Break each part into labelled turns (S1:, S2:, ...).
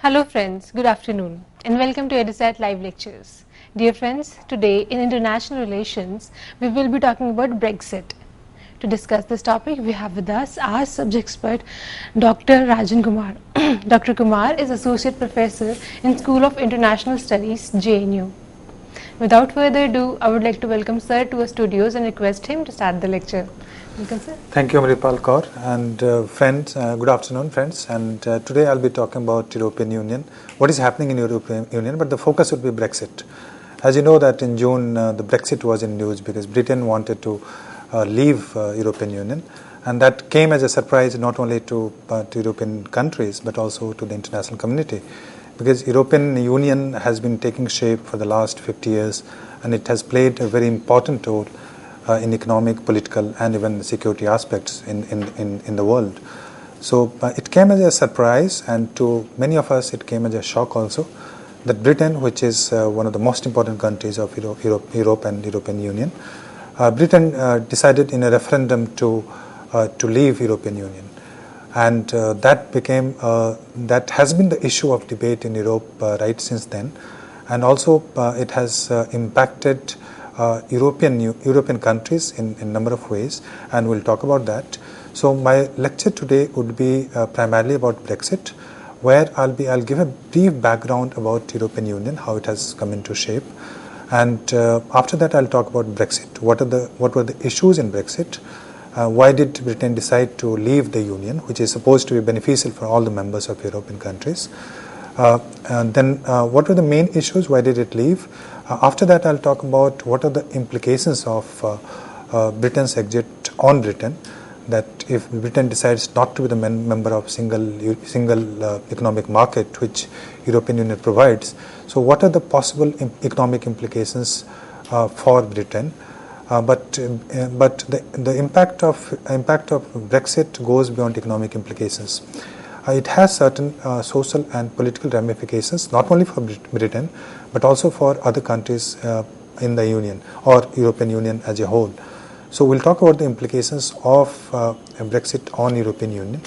S1: Hello friends, good afternoon and welcome to EduSat Live Lectures. Dear friends, today in International Relations, we will be talking about Brexit. To discuss this topic, we have with us our subject expert, Dr. Rajan Kumar. Dr. Kumar is Associate Professor in School of International Studies, JNU. Without further ado, I would like to welcome Sir to our studios and request him to start the lecture. Welcome, sir.
S2: Thank you, Amripal Kaur. And friends, good afternoon, friends. And today I'll be talking about European Union, what is happening in European Union, but the focus would be Brexit. As you know that in June, the Brexit was in news because Britain wanted to leave European Union. And that came as a surprise not only to European countries, but also to the international community. Because European Union has been taking shape for the last 50 years, and it has played a very important role in economic, political, and even security aspects in the world. So it came as a surprise, and to many of us it came as a shock also, that Britain, which is one of the most important countries of Europe and European Union, Britain decided in a referendum to leave European Union. And that has been the issue of debate in Europe right since then. And also it has impacted European countries in a number of ways, and we'll talk about that. So my lecture today would be primarily about Brexit, where I'll give a brief background about European Union, how it has come into shape, and after that I'll talk about Brexit. What were the issues in Brexit? Why did Britain decide to leave the Union, which is supposed to be beneficial for all the members of European countries? And then what were the main issues? Why did it leave? After that, I'll talk about what are the implications of Britain's exit on Britain. That if Britain decides not to be the member of single economic market which European Union provides, so what are the possible economic implications for Britain? But the impact of Brexit goes beyond economic implications. It has certain social and political ramifications, not only for Britain, but also for other countries in the Union or European Union as a whole. So we'll talk about the implications of Brexit on European Union.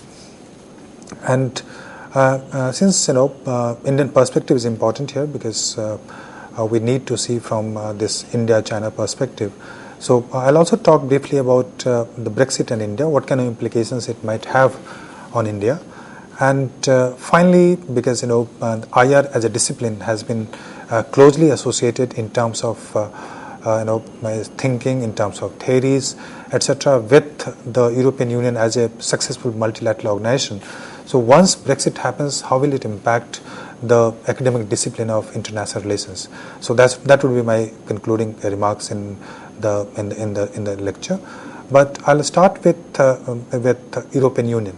S2: And since Indian perspective is important here, because we need to see from this India-China perspective. So I'll also talk briefly about the Brexit and India, what kind of implications it might have on India. And finally, because IR as a discipline has been closely associated in terms of my thinking, in terms of theories, etc., with the European Union as a successful multilateral organization. So once Brexit happens, how will it impact the academic discipline of international relations? So that would be my concluding remarks in the lecture. But I'll start with European Union.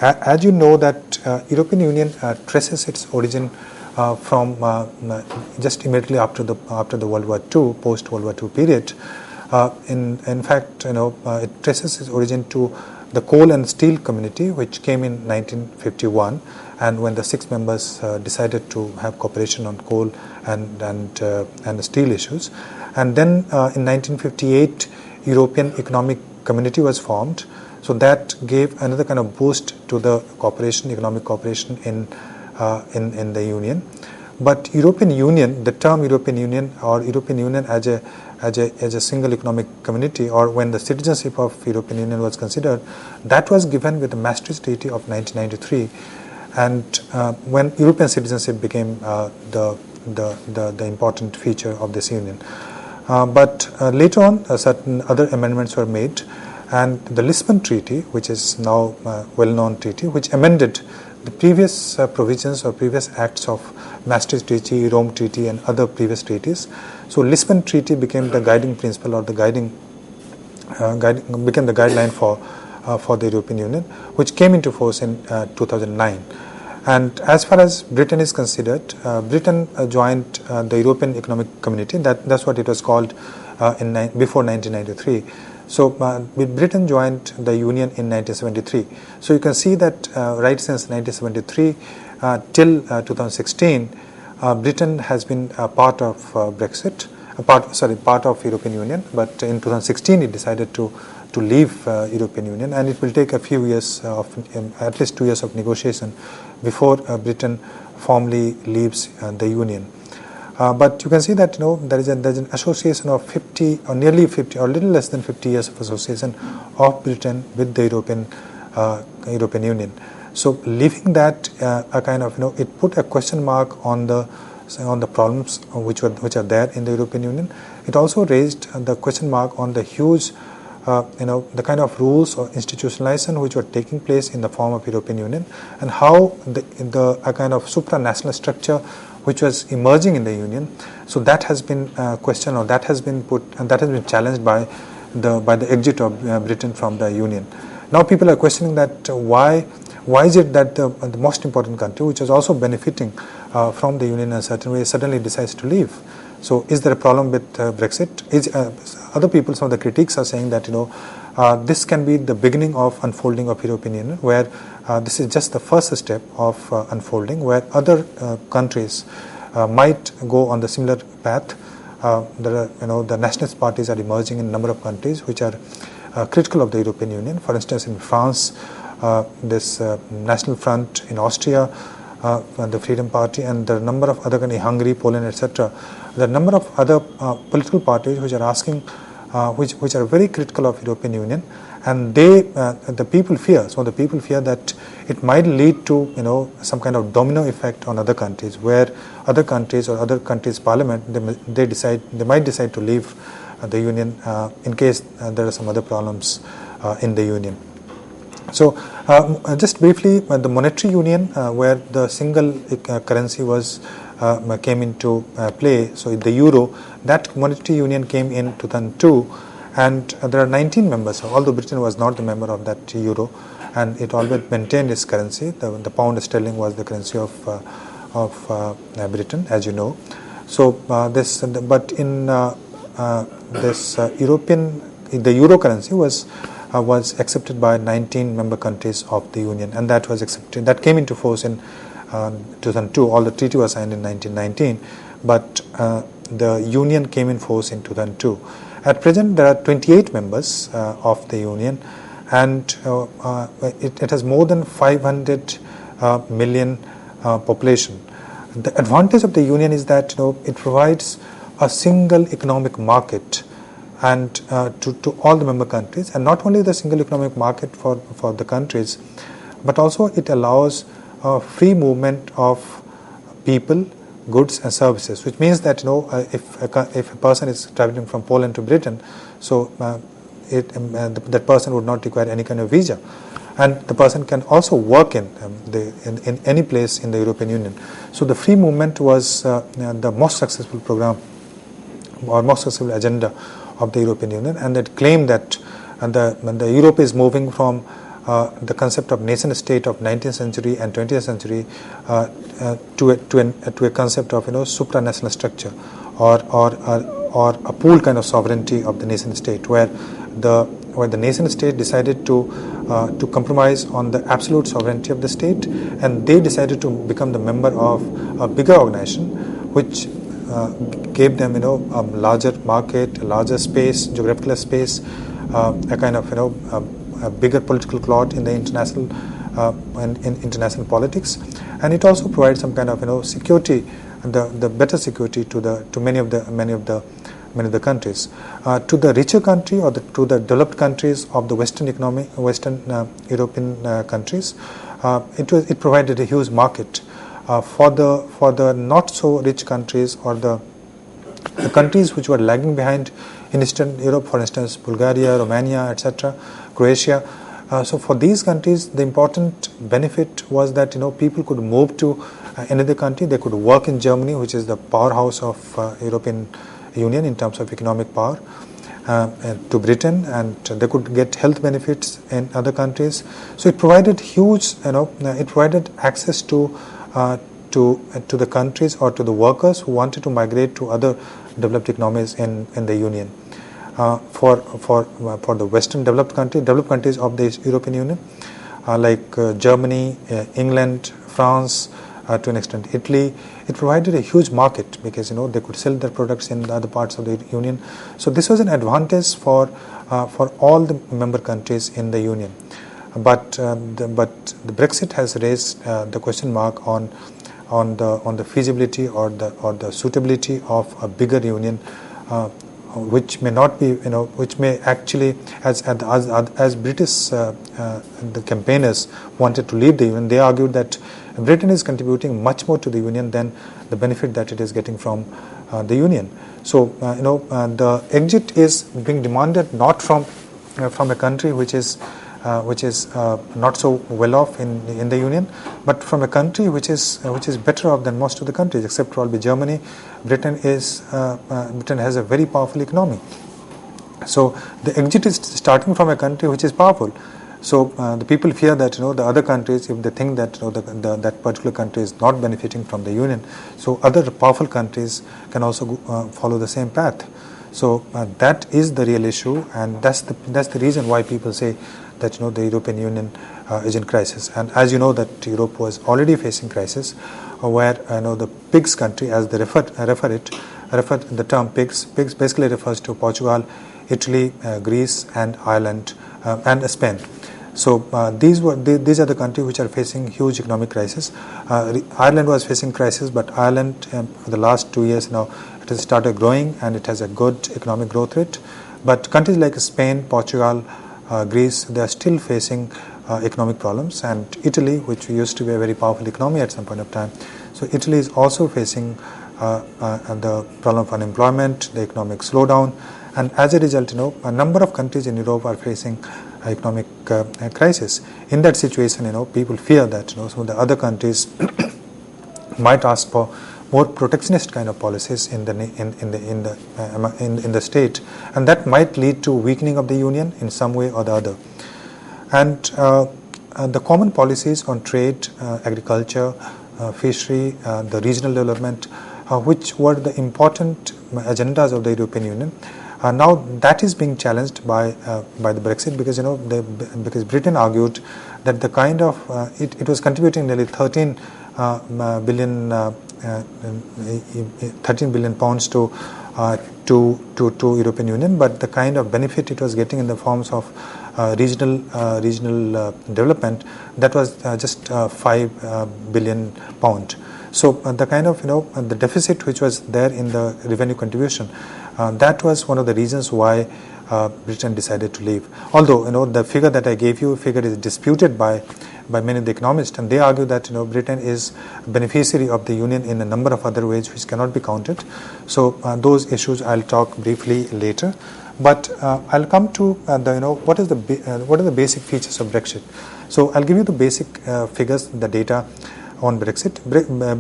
S2: As you know that European Union traces its origin from just immediately after the World War II, post World War II period. In fact, it traces its origin to the coal and steel community, which came in 1951, and when the 6 members decided to have cooperation on coal and steel issues, and then in 1958, European Economic Community was formed. So that gave another kind of boost to the economic cooperation in the Union. But European Union, the term European Union or European Union as a single economic community, or when the citizenship of European Union was considered, that was given with the Maastricht Treaty of 1993, and when European citizenship became the important feature of this union. But later on, certain other amendments were made. And the Lisbon Treaty, which is now a well-known treaty, which amended the previous provisions or previous acts of Maastricht Treaty, Rome Treaty, and other previous treaties. So Lisbon Treaty became the guiding principle or became the guideline for the European Union, which came into force in 2009. And as far as Britain is considered, Britain joined the European Economic Community. That's what it was called before 1993. So Britain joined the Union in 1973. So you can see that right since 1973 till 2016, Britain has been a part of Brexit, part of European Union. But in 2016, it decided to leave European Union, and it will take a few years at least 2 years of negotiation before Britain formally leaves the Union. But you can see that there's an association of 50 or nearly 50 or a little less than 50 years of association of Britain with the European Union. So leaving that a kind of it put a question mark on the problems which are there in the European Union. It also raised the question mark on the huge the kind of rules or institutionalization which were taking place in the form of European Union, and how a kind of supranational structure which was emerging in the Union. So that has been questioned, or that has been put, and that has been challenged by the exit of Britain from the Union. Now people are questioning that why is it that the most important country, which is also benefiting from the Union in a certain way, suddenly decides to leave? So is there a problem with Brexit? Other people, some of the critics are saying that this can be the beginning of unfolding of European Union, where this is just the first step of unfolding, where other countries might go on the similar path. The nationalist parties are emerging in a number of countries which are critical of the European Union. For instance, in France, this National Front; in Austria, the Freedom Party, and there are a number of other countries, Hungary, Poland, etc. There are a number of other political parties which are asking, which are very critical of European Union, and the people fear. So the people fear that it might lead to some kind of domino effect on other countries, where other countries or other countries' parliament they might decide to leave the Union in case there are some other problems in the Union. So just briefly, the monetary union, where the single currency came into play, so the euro, that monetary union came in 2002, and there are 19 members, although Britain was not the member of that euro, and it always maintained its currency. The pound sterling was the currency of Britain, as you know. So but in the euro currency was accepted by 19 member countries of the Union, and that was accepted. That came into force in 2002. All the treaty was signed in 1919, but the Union came in force in 2002. At present, there are 28 members of the Union, and it has more than 500 million population. The advantage of the Union is that it provides a single economic market and to all the member countries, and not only the single economic market for the countries, but also it allows free movement of people, goods and services, which means that if a person is traveling from Poland to Britain, so that person would not require any kind of visa, and the person can also work in any place in the European Union. So the free movement was the most successful program or most successful agenda of the European Union, and it claimed that the Europe is moving from the concept of nation state of 19th century and 20th century to a concept of supranational structure or a pooled kind of sovereignty of the nation state, where the nation state decided to compromise on the absolute sovereignty of the state, and they decided to become the member of a bigger organization which gave them a larger market, a larger space, geographical space, a kind of a bigger political clout in the international in international politics, and it also provides some kind of security, the better security to many of the countries. To the richer country or to the developed countries of the Western European countries, it provided a huge market. For the not so rich countries or the countries which were lagging behind in Eastern Europe, for instance, Bulgaria, Romania, etc., Croatia. So for these countries, the important benefit was that people could move to another country. They could work in Germany, which is the powerhouse of European Union in terms of economic power, to Britain, and they could get health benefits in other countries. So it provided huge, it provided access to the countries or to the workers who wanted to migrate to other developed economies in the Union. For the Western developed countries of the European Union, like Germany, England, France, to an extent Italy, it provided a huge market because they could sell their products in the other parts of the Union. So this was an advantage for all the member countries in the Union. But the Brexit has raised the question mark on on the feasibility or the suitability of a bigger union, which may not be, which may actually, as British the campaigners wanted to leave the union, they argued that Britain is contributing much more to the union than the benefit that it is getting from the union. So the exit is being demanded not from a country which is not so well off in the union, but from a country which is better off than most of the countries, except probably Germany. Britain has a very powerful economy. So the exit is starting from a country which is powerful. So the people fear that the other countries, if they think that that particular country is not benefiting from the union, so other powerful countries can also follow the same path. So that is the real issue, and that's the reason why people say that the European Union is in crisis. And as you know, that Europe was already facing crisis, where the PIGS country, as they refer the term PIGS basically refers to Portugal, Italy, Greece, and Ireland, and Spain. So these are the countries which are facing huge economic crisis. Ireland was facing crisis, but Ireland for the last 2 years now it has started growing and it has a good economic growth rate. But countries like Spain, Portugal, Greece, they are still facing economic problems, and Italy, which used to be a very powerful economy at some point of time, so Italy is also facing the problem of unemployment, the economic slowdown, and as a result, a number of countries in Europe are facing economic crisis. In that situation, people fear that some of the other countries might ask for more protectionist kind of policies in the state, and that might lead to weakening of the union in some way or the other. And the common policies on trade, agriculture, fishery, the regional development, which were the important agendas of the European Union, now that is being challenged by the Brexit, because because Britain argued that the kind of it was contributing nearly 13 billion pounds to European Union, but the kind of benefit it was getting in the forms of regional development, that was just 5 billion pound. So the kind of the deficit which was there in the revenue contribution, that was one of the reasons why Britain decided to leave. Although the figure that I gave you is disputed by many of the economists, and they argue that Britain is a beneficiary of the union in a number of other ways which cannot be counted. So those issues I'll talk briefly later. But I'll come to what are the basic features of Brexit. So I'll give you the basic figures, the data on Brexit.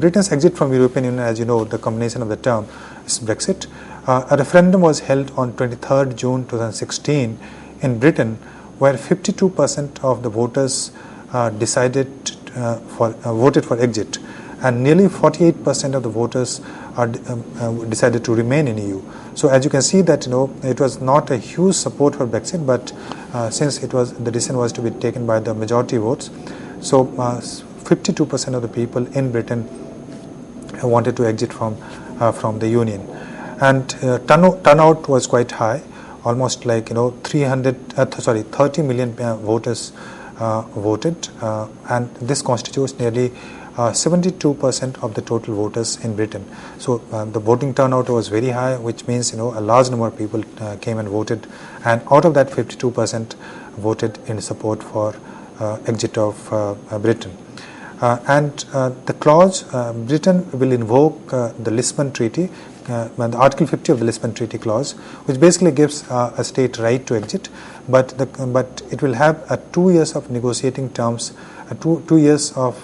S2: Britain's exit from European Union, as you know, the combination of the term is Brexit. A referendum was held on 23rd June 2016 in Britain, where 52% of the voters voted for exit, and nearly 48% of the voters decided to remain in EU. So as you can see that it was not a huge support for Brexit, but since the decision was to be taken by the majority votes, so 52% of the people in Britain wanted to exit from the union, and turnout was quite high, almost like 30 million voters voted, and this constitutes nearly 72% of the total voters in Britain. So the voting turnout was very high, which means a large number of people came and voted, and out of that 52% voted in support for exit of Britain. And the clause, Britain will invoke the Lisbon Treaty, the Article 50 of the Lisbon Treaty clause, which basically gives a state right to exit, but it will have 2 years of negotiating terms, 2 years of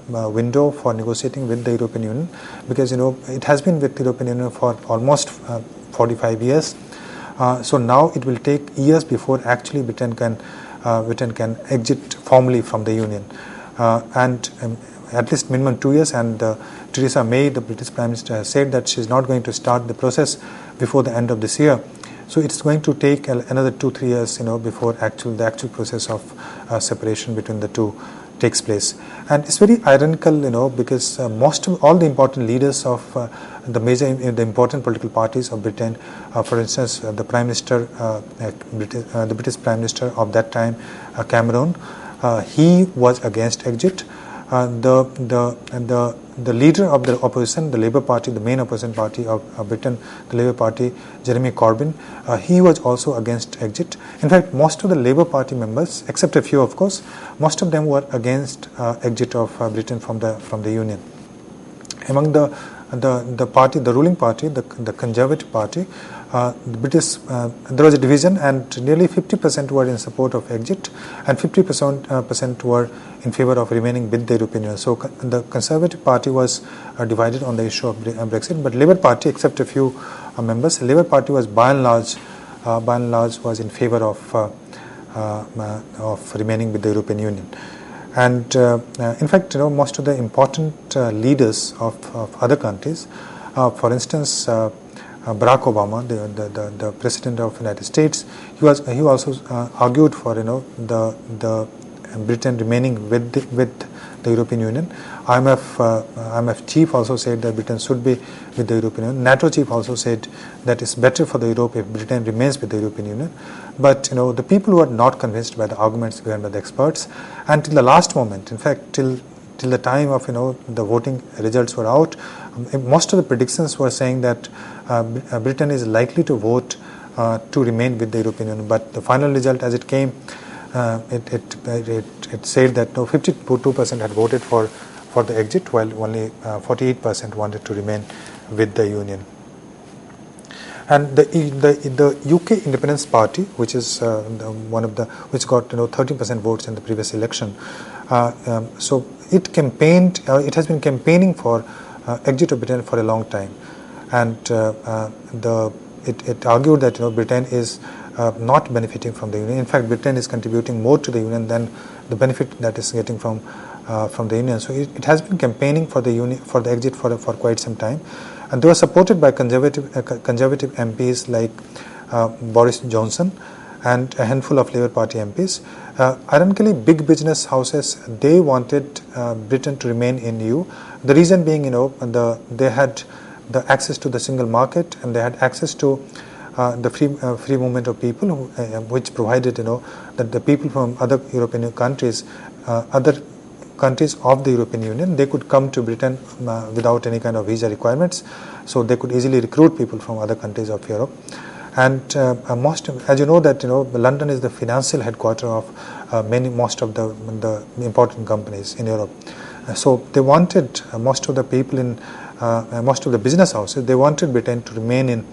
S2: window for negotiating with the European Union, because it has been with the European Union for almost 45 years. So now it will take years before actually Britain can exit formally from the Union. And at least minimum 2 years, and Theresa May, the British Prime Minister, has said that she is not going to start the process before the end of this year. So it's going to take another 2-3 years, before the actual process of separation between the two takes place. And it's very ironical, because most of all the important leaders of the important political parties of Britain, for instance, the Prime Minister, the British Prime Minister of that time, Cameron, he was against exit. the leader of the opposition, the Labour Party, the main opposition party of Britain, the Labour Party, Jeremy Corbyn, he was also against exit. In fact, most of the Labour Party members, except a few, of course, most of them were against exit of Britain from the Union. Among the party, the ruling party, the Conservative Party, the British, there was a division, and nearly 50% were in support of exit, and 50% were in favor of remaining with the European Union. So the Conservative Party was divided on the issue of Brexit, but Labour Party, except a few members, Labour Party was by and large was in favor of remaining with the European Union. And in fact, most of the important leaders of other countries, for instance, Barack Obama, the president of the United States, he also argued for the Britain remaining with the European Union. IMF chief also said that Britain should be with the European Union. NATO chief also said that it's better for the Europe if Britain remains with the European Union. But the people who are not convinced by the arguments given by the experts, until the last moment, in fact till the time of the voting results were out, most of the predictions were saying that Britain is likely to vote to remain with the European Union. But the final result, as it came, it said that 52% had voted for the exit, while only 48% wanted to remain with the Union. And the UK Independence Party, which is which got 13% votes in the previous election, so it campaigned. It has been campaigning for exit of Britain for a long time, and it argued that Britain is not benefiting from the Union. In fact, Britain is contributing more to the Union than the benefit that is getting from the Union. So it has been campaigning for the exit for quite some time, and they were supported by conservative MPs like Boris Johnson and a handful of Labour Party MPs. Ironically, big business houses, they wanted Britain to remain in EU. The reason being, they had the access to the single market, and they had access to the free movement of people, which provided that the people from other European countries, other countries of the European Union, they could come to Britain without any kind of visa requirements, so they could easily recruit people from other countries of Europe. And as you know that London is the financial headquarter of most of the important companies in Europe. So they wanted most of the people in most of the business houses, they wanted Britain to remain in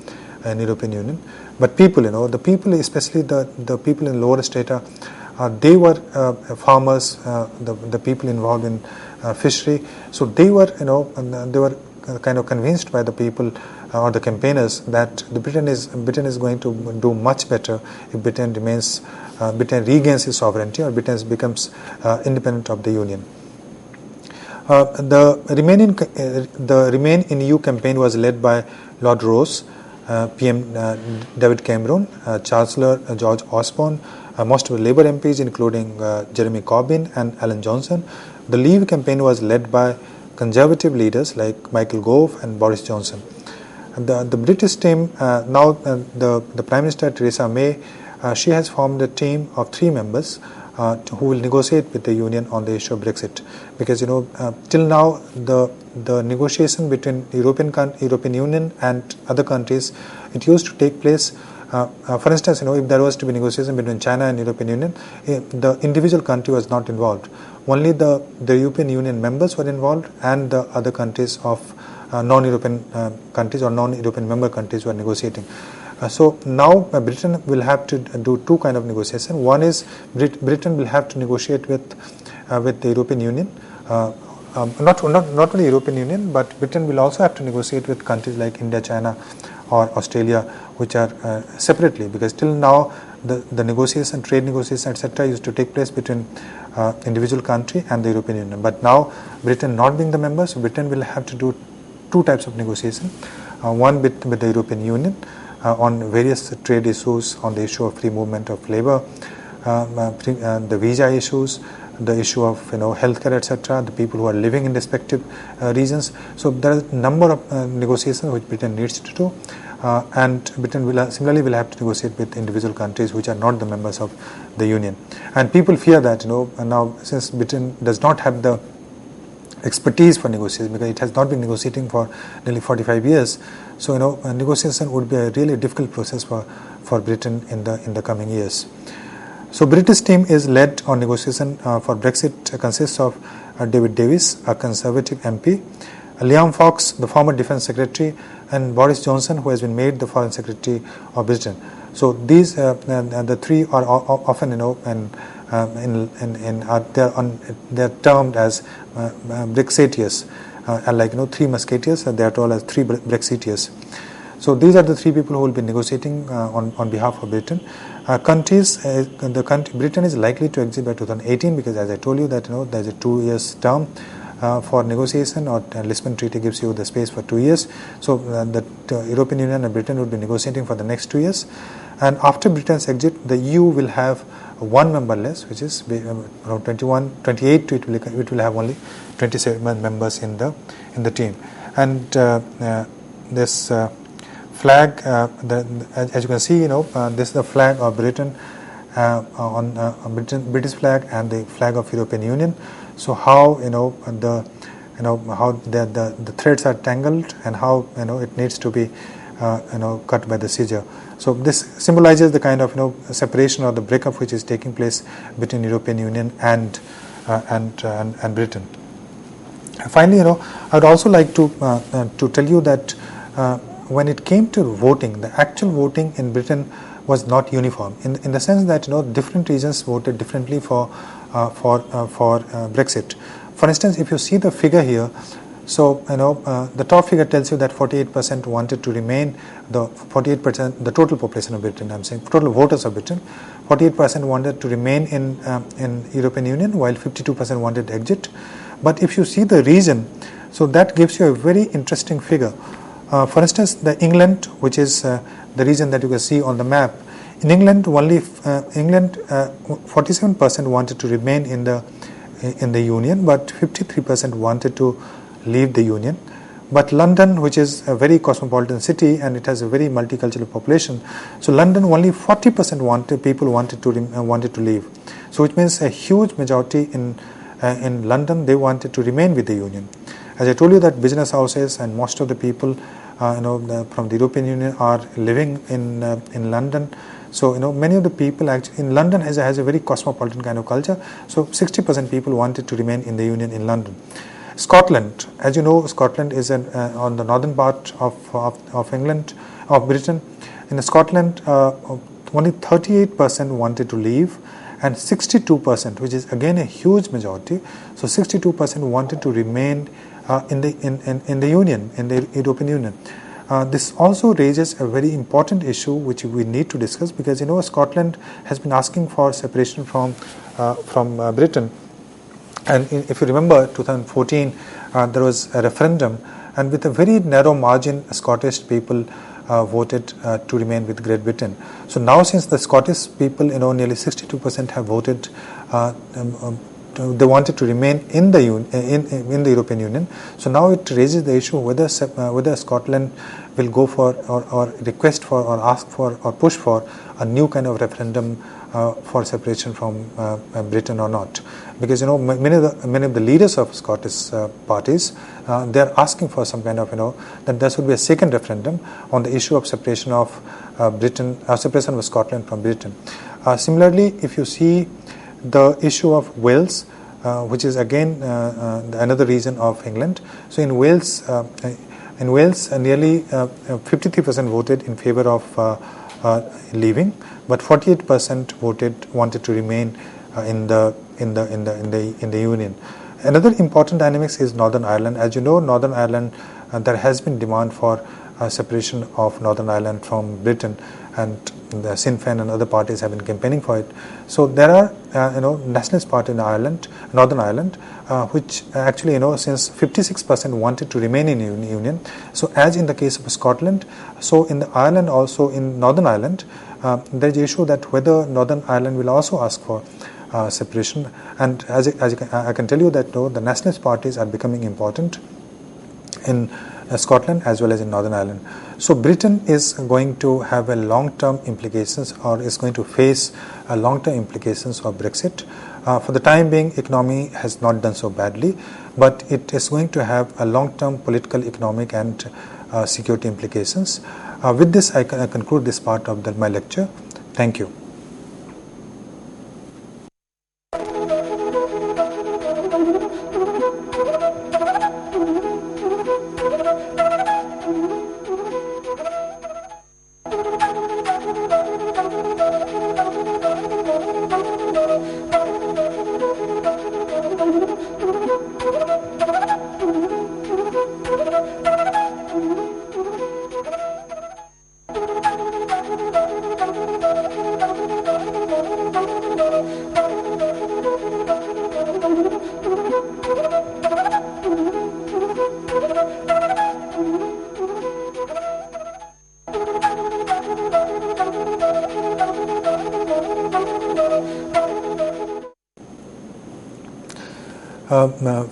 S2: European Union. But people, the people, especially the people in lower strata, they were farmers, the people involved in fishery. So they were kind of convinced by the people or the campaigners that Britain is going to do much better if Britain regains its sovereignty, or Britain becomes independent of the Union. The Remain in EU campaign was led by Lord Ross, PM David Cameron, Chancellor George Osborne, most of the Labour MPs including Jeremy Corbyn and Alan Johnson. The Leave campaign was led by Conservative leaders like Michael Gove and Boris Johnson. The British team, now the Prime Minister Theresa May, she has formed a team of 3 members who will negotiate with the Union on the issue of Brexit, because till now the negotiation between European Union and other countries, it used to take place. For instance, if there was to be negotiation between China and European Union, the individual country was not involved. Only the European Union members were involved, and the other countries of non-European countries or non-European member countries were negotiating. So now Britain will have to do 2 kind of negotiation. One is Britain will have to negotiate with the European Union, not only European Union, but Britain will also have to negotiate with countries like India, China, or Australia, which are separately, because till now the negotiation, trade negotiation, etc., used to take place between individual country and the European Union. But now Britain not being the member, so Britain will have to do 2 types of negotiation. One with the European Union on various trade issues, on the issue of free movement of labour, the visa issues, the issue of healthcare, etc., the people who are living in respective regions. So there are a number of negotiations which Britain needs to do, and Britain similarly will have to negotiate with individual countries which are not the members of the Union. And people fear that now, since Britain does not have the expertise for negotiation, because it has not been negotiating for nearly 45 years. So negotiation would be a really difficult process for Britain in the coming years. So British team is led on negotiation for Brexit, consists of David Davis, a Conservative MP, Liam Fox, the former Defence Secretary, and Boris Johnson, who has been made the Foreign Secretary of Britain. So these the three are often they're termed as Brexiteers, like three musketeers. They are told as three Brexiteers. So these are the three people who will be negotiating on behalf of Britain. Britain is likely to exit by 2018, because as I told you that there is a 2 years term for negotiation, or Lisbon Treaty gives you the space for 2 years. So the European Union and Britain will be negotiating for the next 2 years. And after Britain's exit, the EU will have one member less, which is around 28. It will have only 27 members in the team. And this flag, as you can see, this is the flag of Britain on British flag and the flag of European Union. So how how the threads are tangled, and how it needs to be cut by the scissor. So this symbolizes the kind of separation or the breakup which is taking place between European Union and Britain. Finally, I would also like to tell you that when it came to voting, the actual voting in Britain was not uniform, in the sense that different regions voted differently for Brexit. For instance, if you see the figure here, so the top figure tells you that 48% wanted to remain. The 48%, the total population of Britain, I'm saying total voters of Britain, 48% wanted to remain in European Union, while 52% wanted to exit. But if you see the region, so that gives you a very interesting figure. For instance, the England, which is the region that you can see on the map. In England, only 47% wanted to remain in the Union, but 53% wanted to leave the Union. But London, which is a very cosmopolitan city and it has a very multicultural population, so London only 40% people wanted to leave. So which means a huge majority in London, they wanted to remain with the Union. As I told you that business houses and most of the people from the European Union are living in London. So many of the people actually in London has a very cosmopolitan kind of culture. So 60% people wanted to remain in the Union in London. Scotland, as you know, Scotland is on the northern part of Britain. In Scotland, only 38% wanted to leave, and 62%, which is again a huge majority, so 62% wanted to remain in the Union, in the European Union. This also raises a very important issue which we need to discuss, because Scotland has been asking for separation from Britain. And if you remember 2014, there was a referendum, and with a very narrow margin, Scottish people voted to remain with Great Britain. So now, since the Scottish people, nearly 62% have voted, they wanted to remain in the European Union. So now it raises the issue whether Scotland will go for or request for or ask for or push for a new kind of referendum for separation from Britain or not, because many of the leaders of Scottish parties, they are asking for some kind of that there should be a second referendum on the issue of separation of separation of Scotland from Britain. Similarly, if you see the issue of Wales, which is again another region of England. So in Wales, nearly 53% voted in favor of leaving, but 48% wanted to remain in the Union. Another important dynamics is Northern Ireland. As you know, Northern Ireland, there has been demand for separation of Northern Ireland from Britain, and the Sinn Féin and other parties have been campaigning for it. So there are nationalist party in Northern Ireland, which actually since 56% wanted to remain in Union. So as in the case of Scotland, so in the Ireland also in Northern Ireland, there is the issue that whether Northern Ireland will also ask for separation. And I can tell you that the nationalist parties are becoming important in Scotland as well as in Northern Ireland. So Britain is going to have a long-term implications, or is going to face long-term implications of Brexit. For the time being, economy has not done so badly, but it is going to have a long-term political, economic and security implications. With this, I conclude this part of my lecture. Thank you.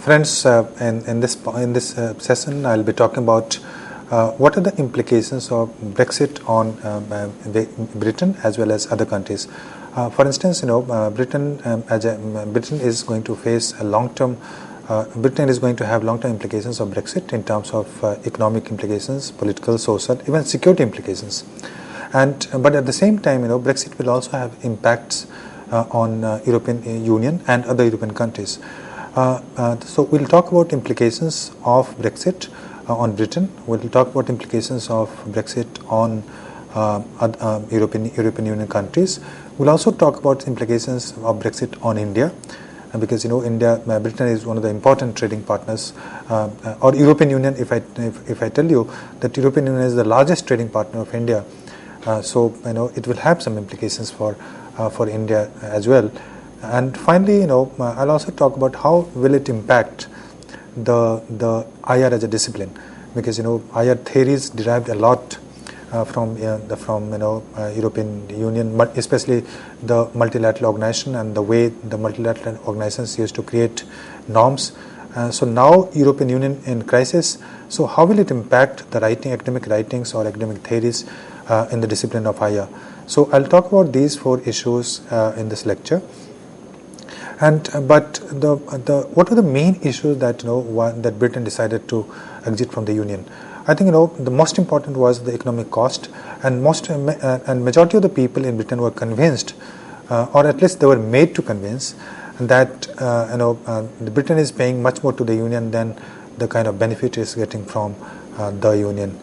S2: Friends, in this session, I'll be talking about what are the implications of Brexit on Britain as well as other countries. For instance, Britain is going to face a long-term. Britain is going to have long-term implications of Brexit in terms of economic implications, political, social, even security implications. But at the same time, Brexit will also have impacts on European Union and other European countries. So we'll talk about implications of Brexit on Britain. We'll talk about implications of Brexit on European Union countries. We'll also talk about implications of Brexit on India, because Britain is one of the important trading partners, or European Union. If I tell you that European Union is the largest trading partner of India, so it will have some implications for India as well. And finally, I'll also talk about how will it impact the IR as a discipline, because IR theories derived a lot from European Union, especially the multilateral organization and the way the multilateral organizations used to create norms. So now European Union in crisis. So how will it impact the academic writings or academic theories in the discipline of IR? So I'll talk about these 4 issues in this lecture. But what are the main issues that that Britain decided to exit from the Union? I think the most important was the economic cost, and majority of the people in Britain were convinced, or at least they were made to convince, that Britain is paying much more to the Union than the kind of benefit it is getting from the Union.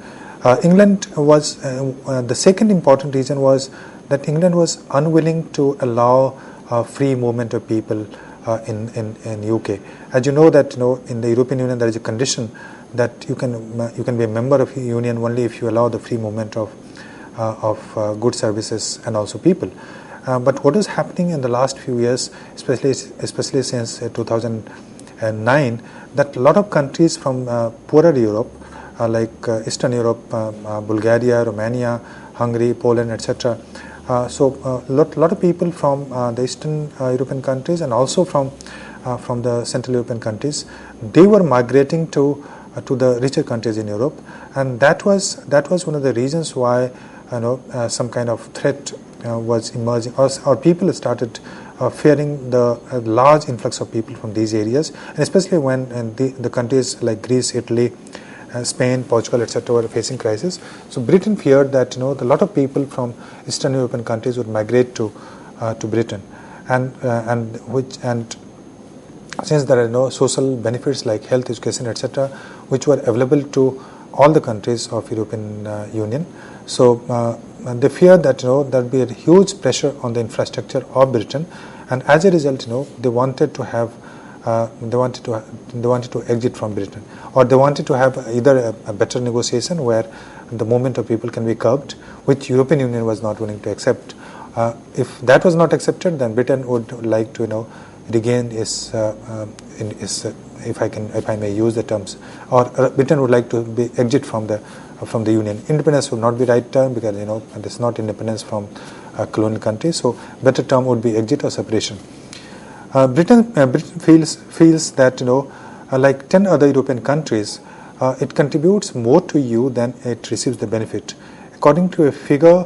S2: England was the second important reason was that England was unwilling to allow free movement of people in UK. As you know that in the European Union there is a condition that you can be a member of the Union only if you allow the free movement of goods, services, and also people. But what is happening in the last few years, especially since 2009, that a lot of countries from poorer Europe, like Eastern Europe, Bulgaria, Romania, Hungary, Poland, etc. So a lot of people from the Eastern European countries and also from the Central European countries, they were migrating to the richer countries in Europe, and that was one of the reasons why some kind of threat was emerging, or people started fearing the large influx of people from these areas, and especially when the countries like Greece, Italy, Spain, Portugal, etc. were facing crisis. So Britain feared that a lot of people from Eastern European countries would migrate to Britain, and since there are no social benefits like health, education, etc., which were available to all the countries of European Union, so they feared that there would be a huge pressure on the infrastructure of Britain, and as a result, they wanted to have. They wanted to exit from Britain, or they wanted to have either a better negotiation where the movement of people can be curbed, which European Union was not willing to accept. If that was not accepted, then Britain would like to regain its if I may use the terms, or Britain would like to exit from the Union. Independence would not be right term, because there's not independence from colonial countries. So better term would be exit or separation. Britain feels that like 10 other European countries, it contributes more to EU than it receives the benefit. According to a figure,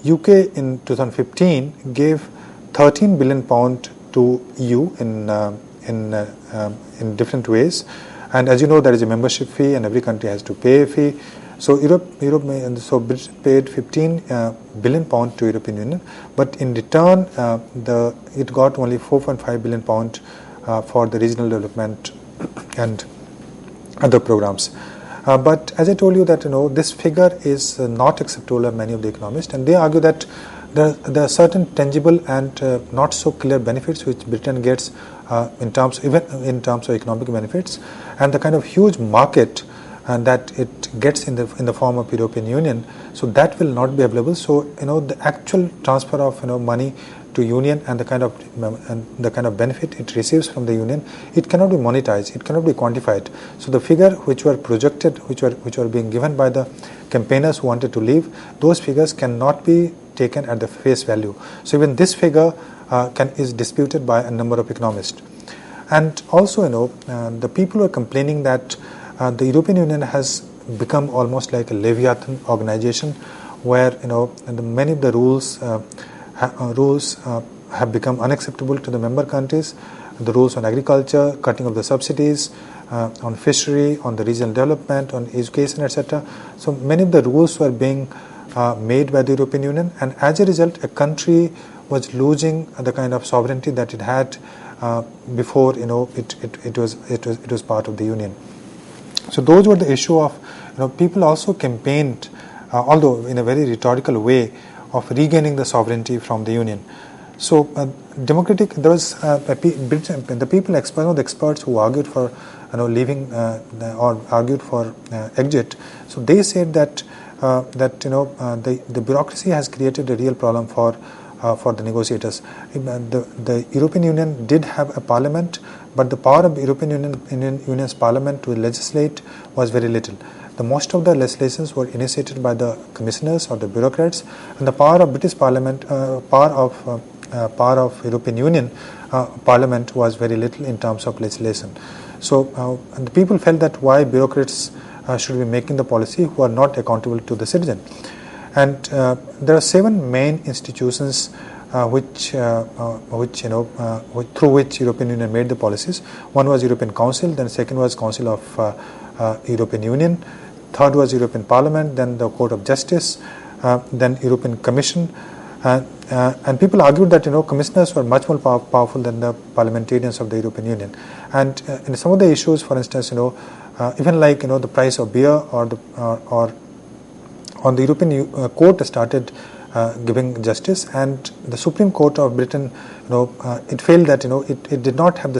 S2: UK in 2015 gave £13 billion to EU in different ways. And as you know, there is a membership fee, and every country has to pay a fee. So Britain paid 15 billion pound to European Union, but in return, it got only 4.5 billion pound for the regional development and other programs. But as I told you that this figure is not acceptable by many of the economists, and they argue that there are certain tangible and not so clear benefits which Britain gets in terms of economic benefits, and the kind of huge market that it gets in the form of European Union. So that will not be available. So the actual transfer of money to Union and the kind of benefit it receives from the Union, it cannot be monetized, it cannot be quantified. So the figure which were projected, which were being given by the campaigners who wanted to leave, those figures cannot be taken at the face value. So even this figure is disputed by a number of economists. And also the people who are complaining that the European Union has become almost like a Leviathan organization, where many of the rules have become unacceptable to the member countries. The rules on agriculture, cutting of the subsidies, on fishery, on the regional development, on education, etc. So many of the rules were being made by the European Union, and as a result, a country was losing the kind of sovereignty that it had before it was part of the Union. So those were the issue of people also campaigned, although in a very rhetorical way, of regaining the sovereignty from the Union. So there was the people the experts who argued for leaving or argued for exit. So they said that the bureaucracy has created a real problem for the negotiators. The European Union did have a parliament, but the power of the European Union's parliament to legislate was very little. The most of the legislations were initiated by the commissioners or the bureaucrats, and the power of British Parliament, power of European Union Parliament was very little in terms of legislation. So the people felt that why bureaucrats should be making the policy who are not accountable to the citizen. And there are 7 main institutions through which European Union made the policies. One was European Council, then second was Council of European Union, third was European Parliament, then the Court of Justice, then European Commission. And people argued that commissioners were much more powerful than the parliamentarians of the European Union. And in some of the issues, for instance, even like the price of beer or the European Court started giving justice, and the Supreme Court of Britain, it felt that it did not have the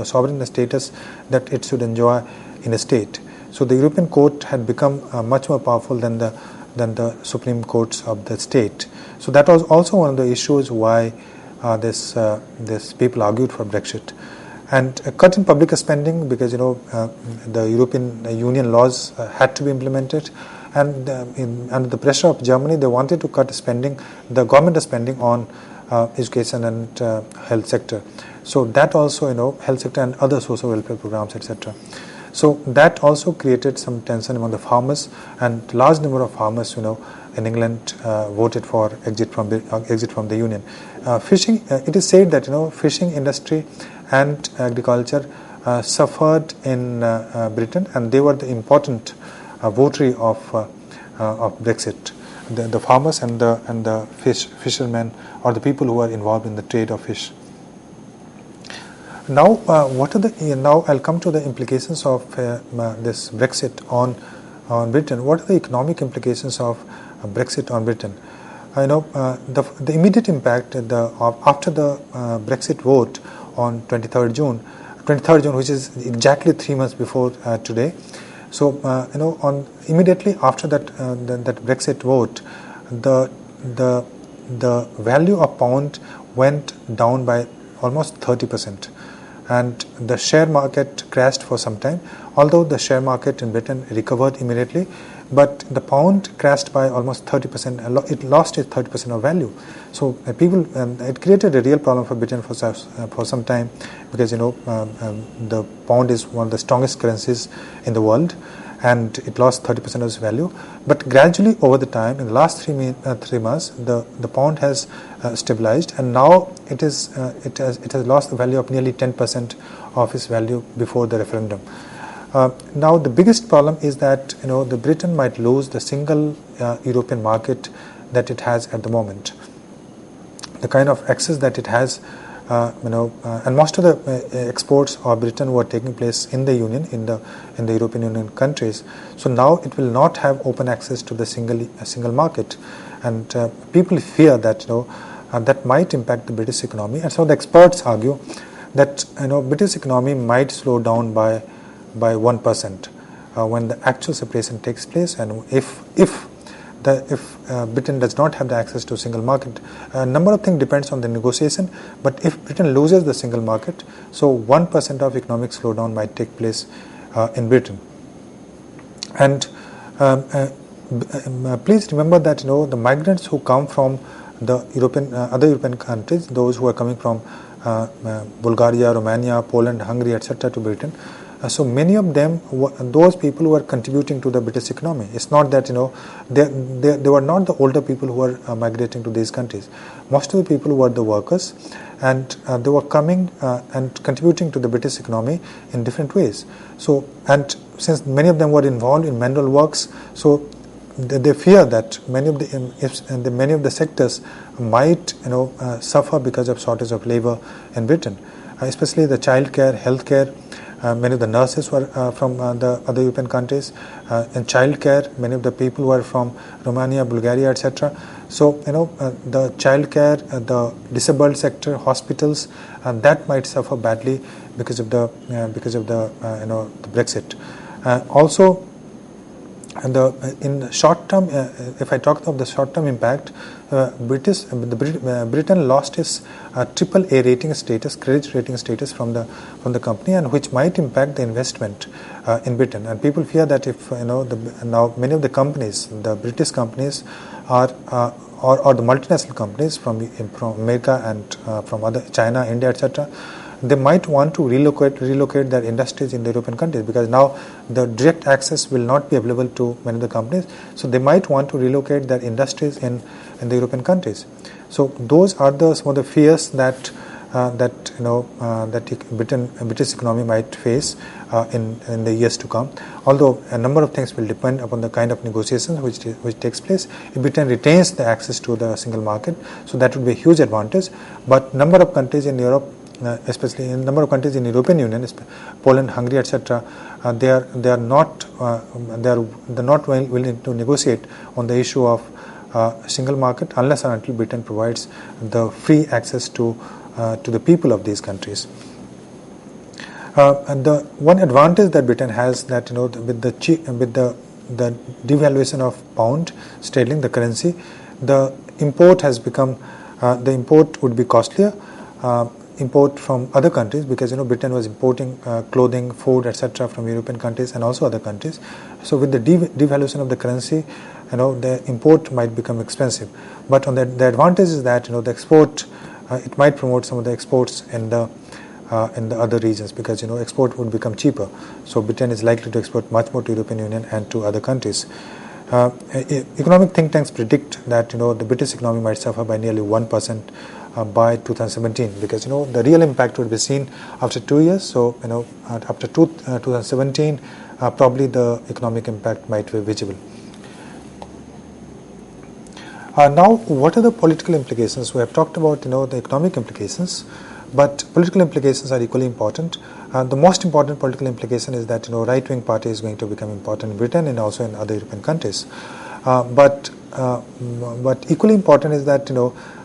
S2: sovereign status that it should enjoy in a state. So the European Court had become much more powerful than the Supreme Courts of the state. So that was also one of the issues why this people argued for Brexit. And a cut in public spending, because the European Union laws had to be implemented, and under the pressure of Germany, they wanted to cut the government spending on education and health sector. So that also health sector and other social welfare programs, etc. So that also created some tension among the farmers, and large number of farmers in England voted for exit from the Union. Fishing, it is said that fishing industry and agriculture suffered in Britain, and they were the important votary of Brexit. The farmers and the fishermen, or the people who are involved in the trade of fish. Now, now I'll come to the implications of this Brexit on Britain. What are the economic implications of Brexit on Britain? The immediate impact after the Brexit vote on 23rd June, which is exactly 3 months before today. So immediately after that Brexit vote, the value of pound went down by almost 30%, and the share market crashed for some time. Although the share market in Britain recovered immediately, but the pound crashed by almost 30%. It lost its 30% of value. So it created a real problem for Britain for some time, because the pound is one of the strongest currencies in the world, and it lost 30% of its value. But gradually over the time, in the last 3 months, the pound has stabilized, and now it has lost the value of nearly 10% of its value before the referendum. Now the biggest problem is that the Britain might lose the single European market that it has at the moment. The kind of access that it has, and most of the exports of Britain were taking place in the Union, in the European Union countries. So now it will not have open access to the single market, and people fear that that might impact the British economy. And so the experts argue that British economy might slow down by 1% when the actual separation takes place, and if Britain does not have the access to single market, a number of things depends on the negotiation. But if Britain loses the single market, so 1% of economic slowdown might take place in Britain. And please remember that the migrants who come from the other European countries, those who are coming from Bulgaria, Romania, Poland, Hungary, etc. to Britain. So many of them, those people who are contributing to the British economy. It's not that they were not the older people who were migrating to these countries. Most of the people were the workers, and they were coming and contributing to the British economy in different ways. So, and since many of them were involved in manual works, so they fear that many of the sectors might suffer because of shortage of labor in Britain, especially the childcare, healthcare. Many of the nurses were from the other European countries. In childcare, many of the people were from Romania, Bulgaria, etc. So the childcare, the disabled sector, hospitals, that might suffer badly because of the the Brexit. Also, in the short term, if I talk of the short term impact, Britain lost its AAA rating status, credit rating status from the company, and which might impact the investment in Britain. And people fear that if now many of the companies, the British companies, or the multinational companies from America and from other China, India, etc., they might want to relocate their industries in the European countries, because now the direct access will not be available to many of the companies. So they might want to relocate their industries in the European countries. So those are some of the fears that British economy might face in the years to come. Although a number of things will depend upon the kind of negotiations which takes place. If Britain retains the access to the single market, so that would be a huge advantage. But number of countries in Europe, especially in a number of countries in European Union, Poland, Hungary, etc., they are not willing to negotiate on the issue of single market unless and until Britain provides the free access to the people of these countries. And the one advantage that Britain has, that with the devaluation of pound sterling, the currency, the import would be costlier. Import from other countries, because Britain was importing clothing, food, etc. from European countries and also other countries. So with the devaluation of the currency, the import might become expensive. But on the advantage is that the export, it might promote some of the exports in the other regions, because export would become cheaper. So Britain is likely to export much more to European Union and to other countries. Economic think tanks predict that the British economy might suffer by nearly 1%. By 2017, because the real impact would be seen after 2 years. So after 2017, probably the economic impact might be visible. Now, what are the political implications? We have talked about the economic implications, but political implications are equally important. The most important political implication is that right-wing party is going to become important in Britain and also in other European countries. But equally important is that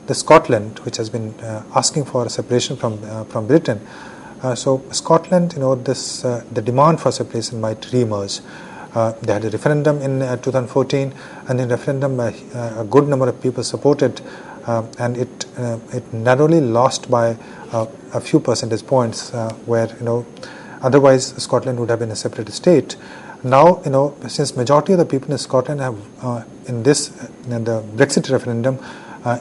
S2: the Scotland, which has been asking for a separation from Britain, so Scotland, the demand for separation might re-emerge. They had a referendum in 2014, and in referendum a good number of people supported, and it narrowly lost by a few percentage points, where otherwise Scotland would have been a separate state. Now since majority of the people in Scotland have in the Brexit referendum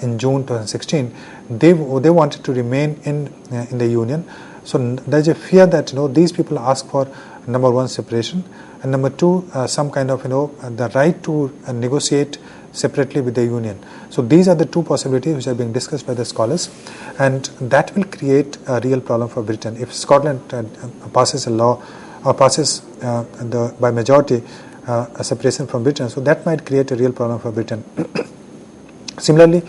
S2: in June 2016, they wanted to remain in the Union, So there is a fear that these people ask for, number one, separation, and number two, some kind of the right to negotiate separately with the union. So these are the two possibilities which are being discussed by the scholars, and that will create a real problem for Britain. If Scotland passes a law or passes by majority a separation from Britain, so that might create a real problem for Britain. Similarly,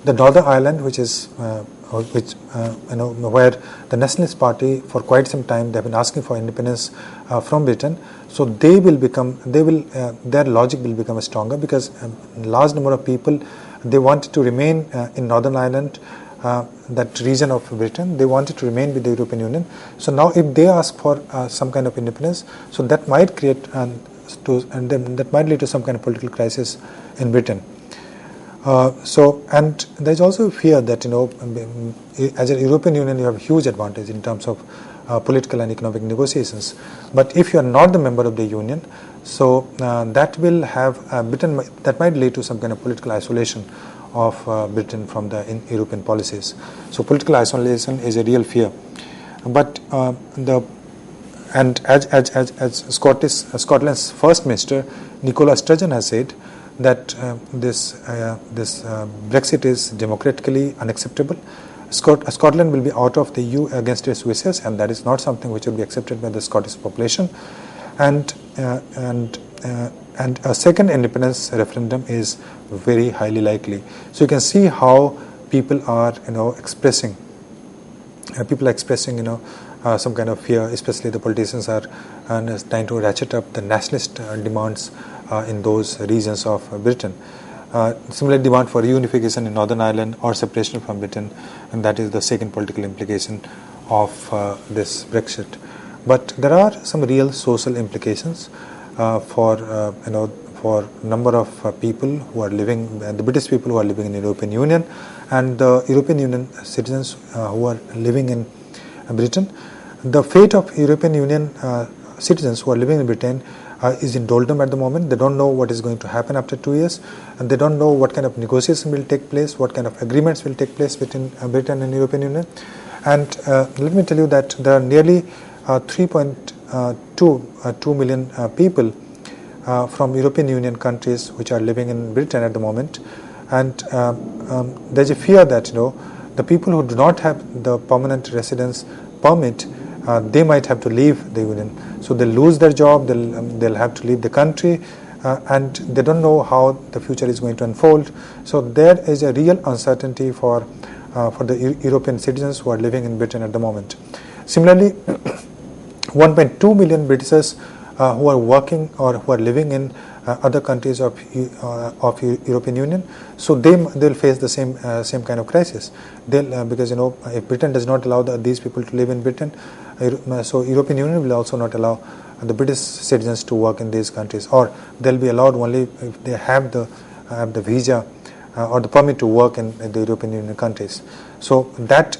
S2: the Northern Ireland, which is where the Nationalist Party for quite some time they have been asking for independence from Britain, so their logic will become stronger, because a large number of people, they wanted to remain in Northern Ireland, that region of Britain, they wanted to remain with the European Union. So now if they ask for some kind of independence, so that might create that might lead to some kind of political crisis in Britain. And there is also fear that as a European Union you have a huge advantage in terms of political and economic negotiations. But if you are not the member of the Union, so that will have Britain, that might lead to some kind of political isolation of Britain from the European policies. So political isolation is a real fear. But as Scotland's First Minister Nicola Sturgeon has said, that this Brexit is democratically unacceptable. Scotland will be out of the EU against its wishes, and that is not something which will be accepted by the Scottish population. And a second independence referendum is very highly likely. So you can see how people are expressing. People are expressing some kind of fear, especially the politicians are trying to ratchet up the nationalist demands in those regions of Britain. Similar demand for reunification in Northern Ireland or separation from Britain, and that is the second political implication of this Brexit. But there are some real social implications for number of people who are living, the British people who are living in the European Union, and the European Union citizens who are living in Britain. The fate of European Union citizens who are living in Britain is in doldrum at the moment. They don't know what is going to happen after 2 years, and they don't know what kind of negotiation will take place, what kind of agreements will take place between Britain and European Union. And let me tell you that there are nearly 3.2 million people from European Union countries which are living in Britain at the moment, and there's a fear that the people who do not have the permanent residence permit, they might have to leave the union. So they'll lose their job, they'll have to leave the country, and they don't know how the future is going to unfold. So there is a real uncertainty for the European citizens who are living in Britain at the moment. Similarly, 1.2 million Britishers who are working or who are living in other countries of European Union, so they'll face the same kind of crisis. Because if Britain does not allow these people to live in Britain, so European Union will also not allow the British citizens to work in these countries, or they'll be allowed only if they have the visa or the permit to work in the European Union countries. So that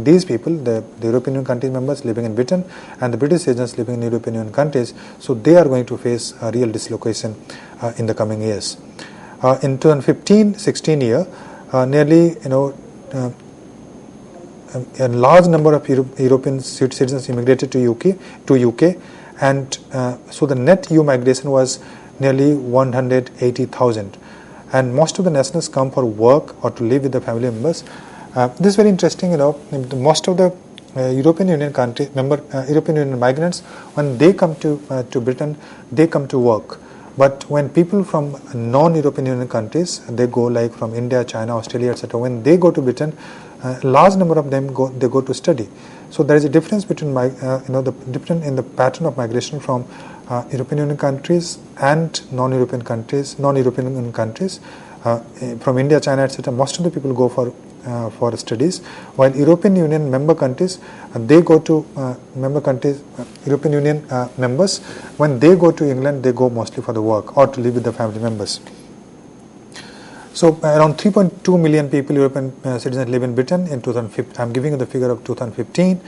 S2: these people, the European Union country members living in Britain and the British citizens living in European Union countries, so they are going to face a real dislocation in the coming years. In 2015-16 year, nearly a large number of European citizens immigrated to UK, and so the net EU migration was nearly 180,000. And most of the nationals come for work or to live with the family members. This is very interesting. Most of the European Union European Union migrants, when they come to Britain, they come to work. But when people from non-European Union countries, they go like from India, China, Australia, etc. When they go to Britain, a large number of them go to study. So there is a difference between the difference in the pattern of migration from European Union countries and non-European countries. From India, China, etc. Most of the people go for studies, while European Union member countries, they go to European Union members, when they go to England, they go mostly for the work or to live with the family members. So around 3.2 million people, European citizens, live in Britain in 2015. I'm giving you the figure of 2015,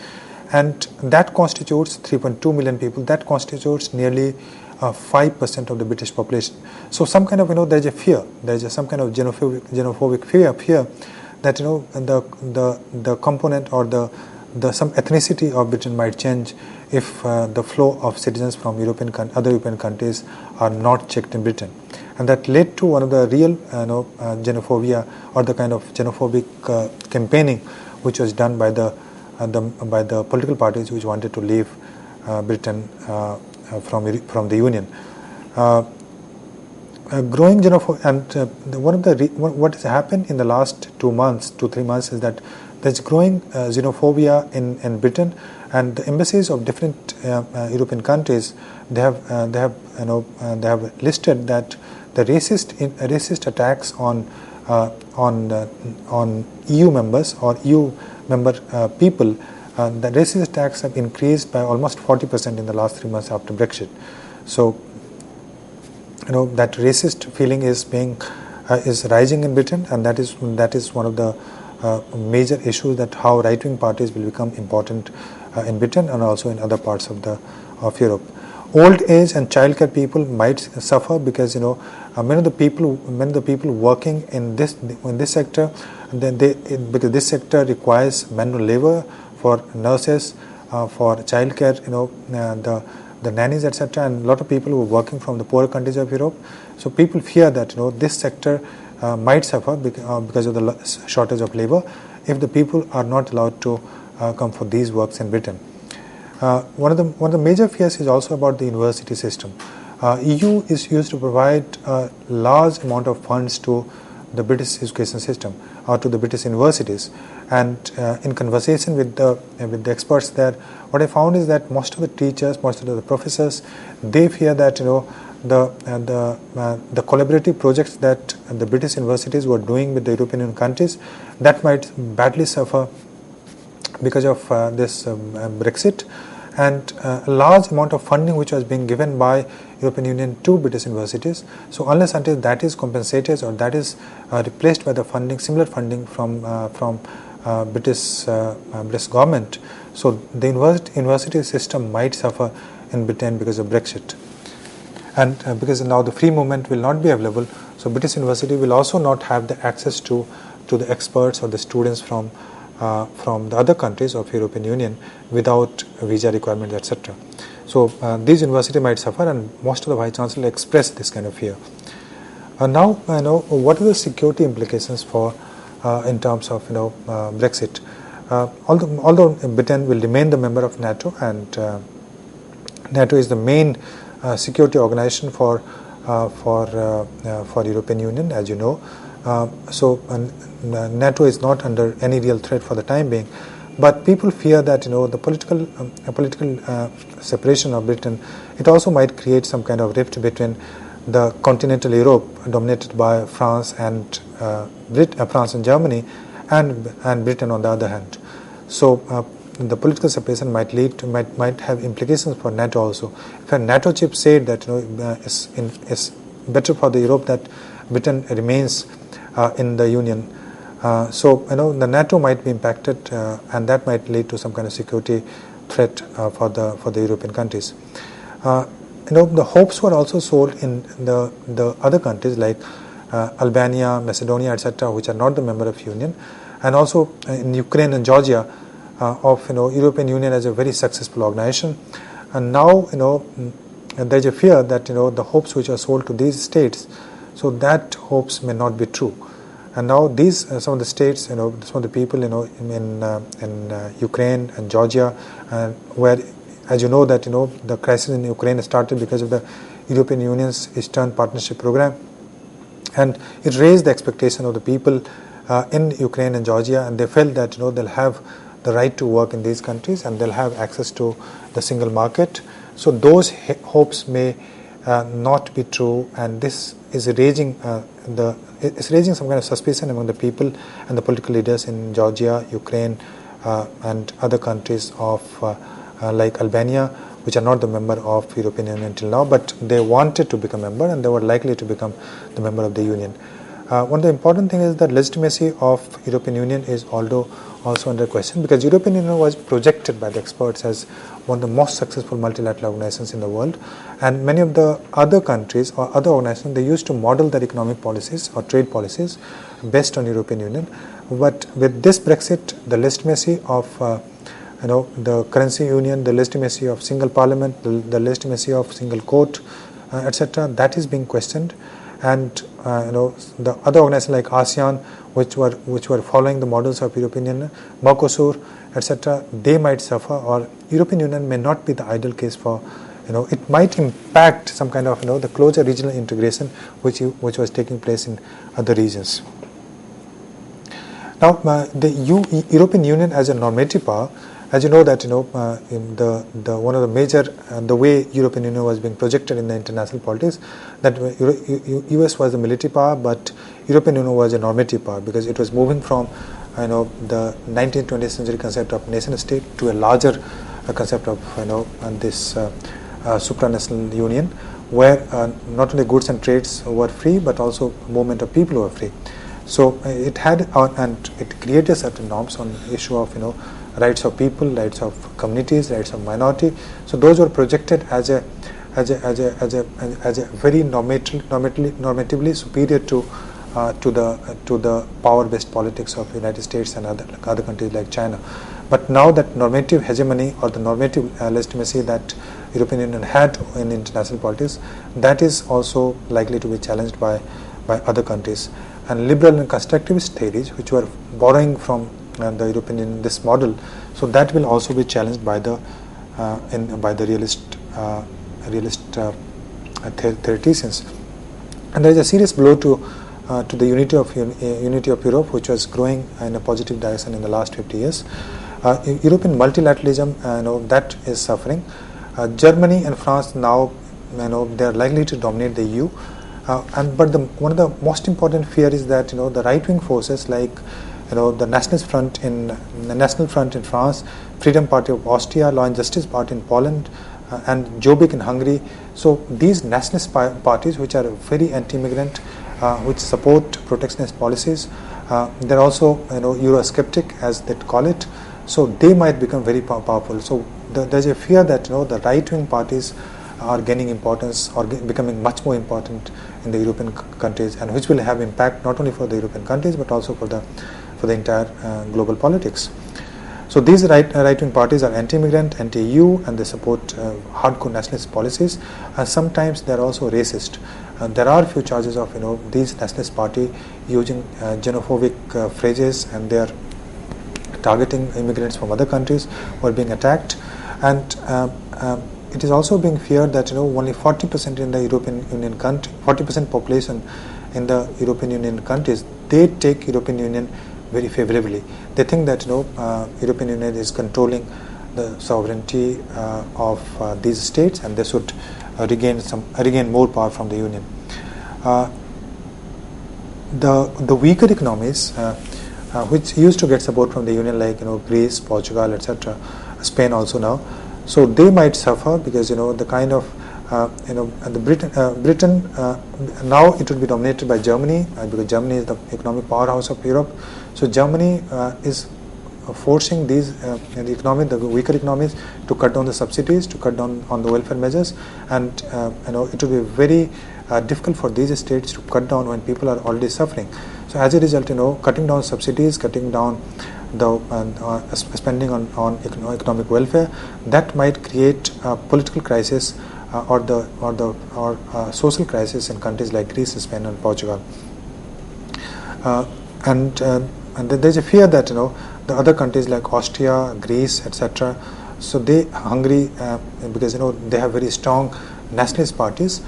S2: and that constitutes 3.2 million people. That constitutes nearly 5% of the British population. So some kind of there is a fear, there is some kind of xenophobic fear that the component or the some ethnicity of Britain might change if the flow of citizens from other European countries are not checked in Britain, and that led to one of the real xenophobia or the kind of xenophobic campaigning which was done by the political parties which wanted to leave Britain from the Union. Growing xenophobia, and what has happened in the last 3 months is that there's growing xenophobia in Britain, and the embassies of different European countries they have listed that the racist attacks on EU members or EU member people, the racist attacks have increased by almost 40% in the last 3 months after Brexit. So that racist feeling is rising in Britain, and that is one of the major issues, that how right-wing parties will become important in Britain and also in other parts of Europe. Old age and childcare people might suffer because many of the people working in this sector, because this sector requires manual labor for nurses, for childcare, the nannies, etc., and a lot of people who are working from the poorer countries of Europe. So people fear that this sector might suffer because of the shortage of labor if the people are not allowed to come for these works in Britain. One of the major fears is also about the university system. EU is used to provide a large amount of funds to the British education system or to the British universities, and in conversation with the experts there, what I found is that most of the teachers, most of the professors, they fear that the collaborative projects that the British universities were doing with the European countries, that might badly suffer because of this Brexit, and a large amount of funding which was being given by European Union to British universities. So unless until that is compensated or that is replaced by the similar funding from British government, so the university system might suffer in Britain because of Brexit. And because now the free movement will not be available, so British university will also not have the access to the experts or the students from the other countries of European Union without visa requirements, etc. So these universities might suffer, and most of the Vice Chancellor expressed this kind of fear. Now, what are the security implications for in terms of Brexit? Although Britain will remain the member of NATO, and NATO is the main security organization for European Union, as you know. So NATO is not under any real threat for the time being, but people fear that the political separation of Britain, it also might create some kind of rift between the continental Europe dominated by France and Germany, and Britain on the other hand. So the political separation might have implications for NATO also. If a NATO chief said that it's better for the Europe that Britain remains in the Union, so the NATO might be impacted, and that might lead to some kind of security threat for the European countries. The hopes were also sold in the other countries like Albania, Macedonia, etc., which are not the member of Union, and also in Ukraine and Georgia of European Union as a very successful organization. And now there's a fear that the hopes which are sold to these states, so that hopes may not be true. And now these some of the states, some of the people in Ukraine and Georgia, where, as you know, that the crisis in Ukraine started because of the European Union's Eastern Partnership Program, and it raised the expectation of the people in Ukraine and Georgia, and they felt that they'll have the right to work in these countries and they'll have access to the single market. So those hopes may not be true, and this is raising some kind of suspicion among the people and the political leaders in Georgia, Ukraine, and other countries of like Albania, which are not the member of European Union until now, but they wanted to become a member and they were likely to become the member of the Union. One of the important things is that legitimacy of European Union is also under question, because European Union was projected by the experts as one of the most successful multilateral organizations in the world, and many of the other countries or other organizations, they used to model their economic policies or trade policies based on European Union. But with this Brexit, the legitimacy of the currency union, the legitimacy of single parliament, the legitimacy of single court, etc., that is being questioned. And the other organizations like ASEAN, which were following the models of European Union, Mercosur, etc., they might suffer, or European Union may not be the ideal case for, it might impact some kind of the closer regional integration which was taking place in other regions. Now, the European Union as a normative power, as you know that in the one of the major the way European Union was being projected in the international politics, that US was the military power, but European Union was a normative power, because it was moving from the 19th 20th century concept of nation state to a larger concept of this supranational union, where not only goods and trades were free, but also movement of people were free. So it had and it created certain norms on the issue of rights of people, rights of communities, rights of minority. So those were projected as a very normatively superior to the power-based politics of United States and other countries like China. But now that normative hegemony or the normative legitimacy that European Union had in international politics, that is also likely to be challenged by other countries. And liberal and constructivist theories, which were borrowing from the European Union, this model, so that will also be challenged by the realist theoreticians. And there is a serious blow to the unity of Europe, which was growing in a positive direction in the last 50 years. European multilateralism, that is suffering. Germany and France now, they are likely to dominate the EU. But one of the most important fear is that the right-wing forces like the National Front in France, Freedom Party of Austria, Law and Justice Party in Poland, and Jobbik in Hungary. So these nationalist parties, which are very anti-immigrant, which support protectionist policies, they're also Eurosceptic, as they call it. So they might become very powerful. So there's a fear that the right-wing parties are gaining importance or becoming much more important in the European countries, and which will have impact not only for the European countries but also for the entire global politics. So these right-wing parties are anti-immigrant, anti-EU, and they support hardcore nationalist policies. And sometimes they are also racist. There are few charges of these nationalist party using xenophobic phrases, and they are targeting immigrants from other countries who are being attacked. And it is also being feared that only 40% in the European Union country, 40% population in the European Union countries, they take European Union very favorably. They think that European Union is controlling the sovereignty of these states, and they should regain more power from the Union. The weaker economies, which used to get support from the Union, like Greece, Portugal, etc., Spain also now, so they might suffer, because the kind of Britain now it will be dominated by Germany, because Germany is the economic powerhouse of Europe. So Germany is forcing these the weaker economies to cut down the subsidies, to cut down on the welfare measures, and it will be very difficult for these states to cut down when people are already suffering. So as a result, cutting down subsidies, cutting down the spending on economic welfare, that might create a political crisis or social crisis in countries like Greece, Spain, and Portugal. And there's a fear that the other countries like Austria, Greece, etc., so Hungary, because they have very strong nationalist parties.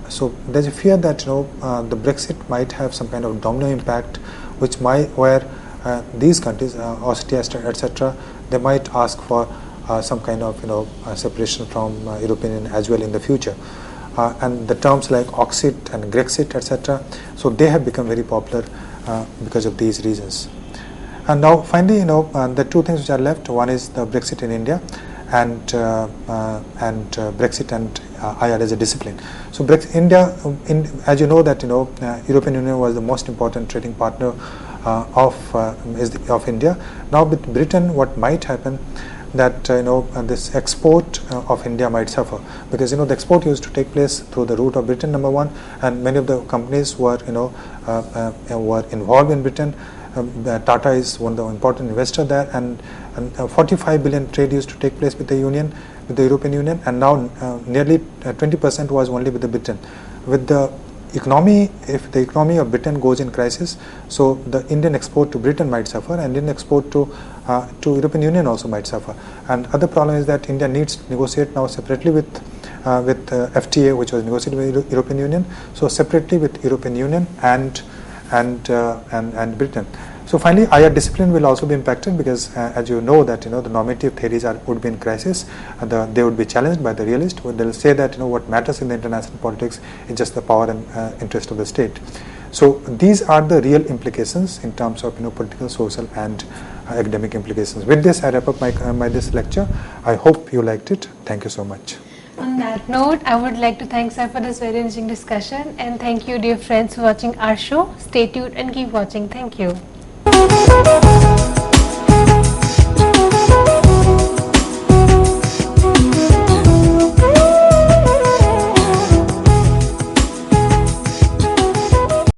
S2: So there's a fear that the Brexit might have some kind of domino impact, where these countries, Austria, etc., they might ask for some kind of separation from European Union as well in the future. And the terms like Oxit and Grexit, etc., so they have become very popular because of these reasons. And now finally, the two things which are left. One is the Brexit in India, and Brexit and IR as a discipline. So India, as you know that European Union was the most important trading partner of India. Now with Britain, what might happen that this export of India might suffer, because the export used to take place through the route of Britain, number one, and many of the companies were were involved in Britain. Tata is one of the important investor there, and 45 billion trade used to take place with the European Union, and now nearly 20% was only with the Britain. With the economy, if the economy of Britain goes in crisis, so the Indian export to Britain might suffer, and Indian export to European Union also might suffer. And other problem is that India needs to negotiate now separately with FTA, which was negotiated with European Union, so separately with European Union and Britain. So finally, IR discipline will also be impacted, because as you know that the normative theories would be in crisis. They would be challenged by the realists. They will say that what matters in the international politics is just the power and interest of the state. So these are the real implications in terms of political, social, and academic implications. With this, I wrap up my this lecture. I hope you liked it. Thank you so much.
S1: On that note, I would like to thank sir for this very interesting discussion, and thank you, dear friends, for watching our show. Stay tuned and keep watching. Thank you.